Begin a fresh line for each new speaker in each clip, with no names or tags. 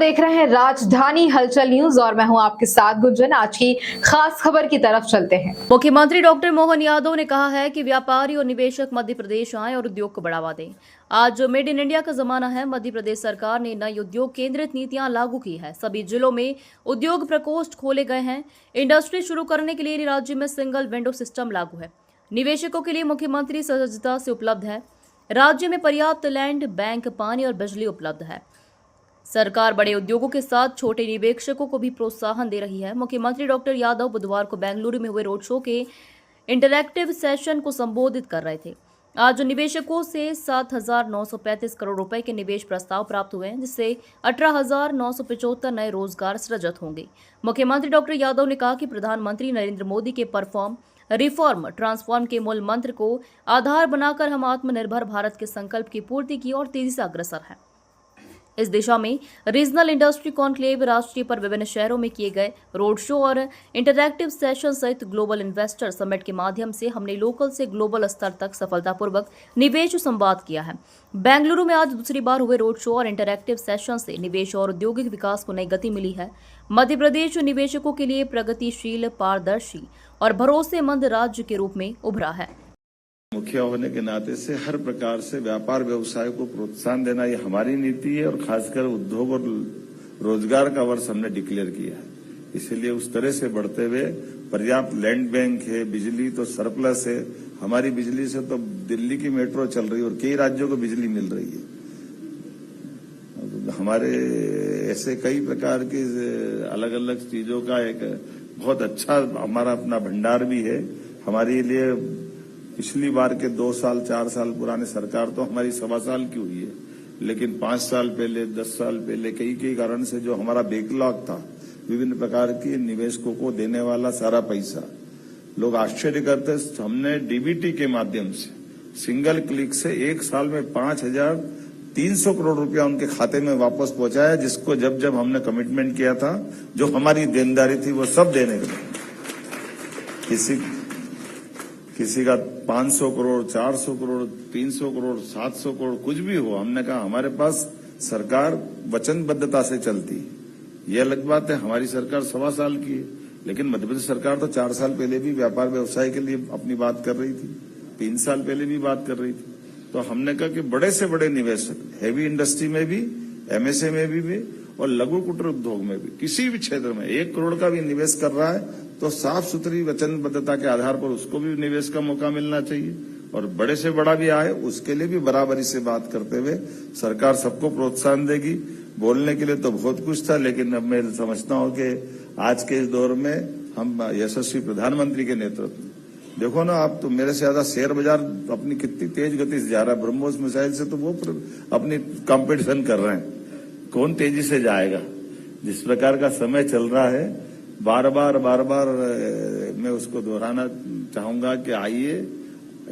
देख रहे हैं राजधानी हलचल न्यूज और मैं हूं आपके साथ गुंजन। आज की खास खबर की तरफ चलते हैं।
मुख्यमंत्री डॉक्टर मोहन यादव ने कहा है कि व्यापारी और निवेशक मध्य प्रदेश आएं और उद्योग को बढ़ावा दें। आज मेड इन इंडिया का जमाना है। मध्य प्रदेश सरकार ने नई उद्योग केंद्रित नीतियां लागू की है। सभी जिलों में उद्योग प्रकोष्ठ खोले गए हैं। इंडस्ट्री शुरू करने के लिए राज्य में सिंगल विंडो सिस्टम लागू है। निवेशकों के लिए मुख्यमंत्री सहजता से उपलब्ध है। राज्य में पर्याप्त लैंड, बैंक, पानी और बिजली उपलब्ध है। सरकार बड़े उद्योगों के साथ छोटे निवेशकों को भी प्रोत्साहन दे रही है। मुख्यमंत्री डॉक्टर यादव बुधवार को बेंगलुरु में हुए रोड शो के इंटरैक्टिव सेशन को संबोधित कर रहे थे। आज निवेशकों से 7,935 करोड़ रुपए के निवेश प्रस्ताव प्राप्त हुए हैं, जिससे 18,975 नए रोजगार सृजित होंगे। मुख्यमंत्री डॉक्टर यादव ने कहा कि प्रधानमंत्री नरेंद्र मोदी के परफॉर्म, रिफॉर्म, ट्रांसफॉर्म के मूल मंत्र को आधार बनाकर हम आत्मनिर्भर भारत के संकल्प की पूर्ति की ओर तेजी से अग्रसर हैं। इस दिशा में रीजनल इंडस्ट्री कॉन्क्लेव, राष्ट्रीय पर विभिन्न शहरों में किए गए रोड शो और इंटरैक्टिव सेशन सहित ग्लोबल इन्वेस्टर समिट के माध्यम से हमने लोकल से ग्लोबल स्तर तक सफलतापूर्वक निवेश संवाद किया है। बेंगलुरु में आज दूसरी बार हुए रोड शो और इंटरैक्टिव सेशन से निवेश और औद्योगिक विकास को नई गति मिली है। मध्य प्रदेश निवेशकों के लिए प्रगतिशील, पारदर्शी और भरोसेमंद राज्य के रूप में उभरा है।
मुखिया होने के नाते से हर प्रकार से व्यापार व्यवसाय को प्रोत्साहन देना ये हमारी नीति है और खासकर उद्योग और रोजगार का वर्ष हमने डिक्लेयर किया है। इसीलिए उस तरह से बढ़ते हुए पर्याप्त लैंड बैंक है, बिजली तो सरप्लस है। हमारी बिजली से तो दिल्ली की मेट्रो चल रही है और कई राज्यों को बिजली मिल रही है। हमारे ऐसे कई प्रकार की अलग अलग चीजों का एक बहुत अच्छा हमारा अपना भंडार भी है। हमारे लिए पिछली बार के 2 साल 4 साल पुराने सरकार तो हमारी 1.25 साल की हुई है, लेकिन 5 साल पहले, 10 साल पहले कई कारण से जो हमारा बैकलॉग था, विभिन्न प्रकार की निवेशकों को देने वाला सारा पैसा, लोग आश्चर्य करते। हमने डीबीटी के माध्यम से सिंगल क्लिक से 1 साल में 5,300 करोड़ रुपया उनके खाते में वापस पहुंचाया, जिसको जब जब हमने कमिटमेंट किया था, जो हमारी देनदारी थी वो सब देने के लिए। किसी का 500 करोड़, 400 करोड़, 300 करोड़, 700 करोड़, कुछ भी हो, हमने कहा हमारे पास सरकार वचनबद्धता से चलती। ये अलग बात है, हमारी सरकार 1.25 साल की है, लेकिन मध्य प्रदेश सरकार तो 4 साल पहले भी व्यापार व्यवसाय के लिए अपनी बात कर रही थी, 3 साल पहले भी बात कर रही थी। तो हमने कहा कि बड़े से बड़े निवेशक, हैवी इंडस्ट्री में भी, एमएसए में भी और लघु कुटीर उद्योग में भी, किसी भी क्षेत्र में 1 करोड़ का भी निवेश कर रहा है तो साफ सुथरी वचनबद्धता के आधार पर उसको भी निवेश का मौका मिलना चाहिए। और बड़े से बड़ा भी आए उसके लिए भी बराबरी से बात करते हुए सरकार सबको प्रोत्साहन देगी। बोलने के लिए तो बहुत कुछ था, लेकिन अब मैं समझता हूं कि आज के इस दौर में हम यशस्वी प्रधानमंत्री के नेतृत्व में, देखो ना आप तो मेरे से ज्यादा शेयर बाजार अपनी कितनी तेज गति से जा रहा है। ब्रह्मोस मिसाइल से तो वो अपनी कंपटीशन कर रहे हैं, कौन तेजी से जाएगा। जिस प्रकार का समय चल रहा है, बार बार मैं उसको दोहराना चाहूंगा कि आइए,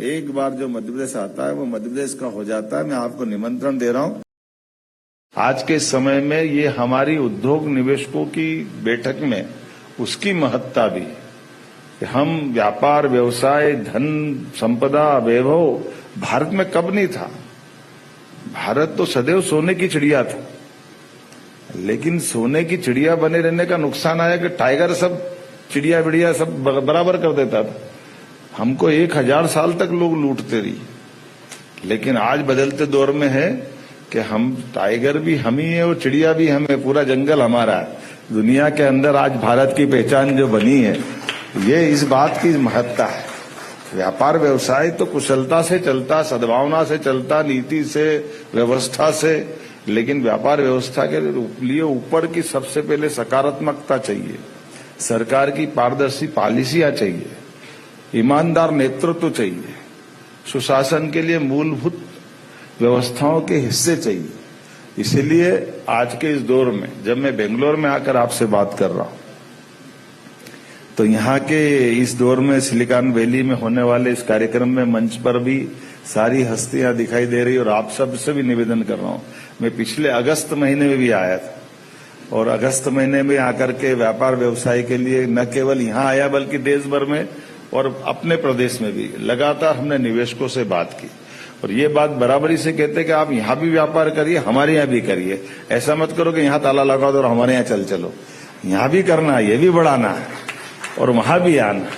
एक बार जो मध्य प्रदेश आता है वो मध्य प्रदेश का हो जाता है। मैं आपको निमंत्रण दे रहा हूं। आज के समय में ये हमारी उद्योग निवेशकों की बैठक में उसकी महत्ता भी है कि हम व्यापार, व्यवसाय, धन, संपदा, वैभव भारत में कब नहीं था। भारत तो सदैव सोने की चिड़िया था, लेकिन सोने की चिड़िया बने रहने का नुकसान आया कि टाइगर सब चिड़िया बिड़िया सब बराबर कर देता था। हमको 1000 साल तक लोग लूटते रही, लेकिन आज बदलते दौर में है कि हम टाइगर भी हम ही है और चिड़िया भी हम है, पूरा जंगल हमारा है। दुनिया के अंदर आज भारत की पहचान जो बनी है, ये इस बात की महत्ता है। व्यापार व्यवसाय तो कुशलता से चलता, सद्भावना से चलता, नीति से, व्यवस्था से, लेकिन व्यापार व्यवस्था के लिए ऊपर की सबसे पहले सकारात्मकता चाहिए। सरकार की पारदर्शी पॉलिसियां चाहिए, ईमानदार नेतृत्व चाहिए, सुशासन के लिए मूलभूत व्यवस्थाओं के हिस्से चाहिए। इसीलिए आज के इस दौर में जब मैं बेंगलोर में आकर आपसे बात कर रहा हूं, तो यहाँ के इस दौर में सिलिकॉन वैली में होने वाले इस कार्यक्रम में मंच पर भी सारी हस्तियां दिखाई दे रही और आप सबसे भी निवेदन कर रहा हूं। मैं पिछले अगस्त महीने में भी आया था और अगस्त महीने में आकर के व्यापार व्यवसाय के लिए न केवल यहाँ आया बल्कि देश भर में और अपने प्रदेश में भी लगातार हमने निवेशकों से बात की और ये बात बराबरी से कहते हैं कि आप यहाँ भी व्यापार करिए, हमारे यहाँ भी करिए। ऐसा मत करो कि यहाँ ताला लगा दो और हमारे यहाँ चलो। यहाँ भी करना है, ये भी बढ़ाना है और वहां भी आना।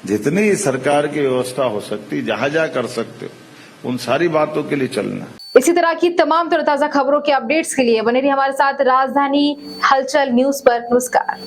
जितनी सरकार की व्यवस्था हो सकती, जहां जहां कर सकते हो, उन सारी बातों के लिए चलना।
इसी तरह की तमाम तरोताजा खबरों के अपडेट्स के लिए बने रहिए हमारे साथ राजधानी हलचल न्यूज पर। नमस्कार।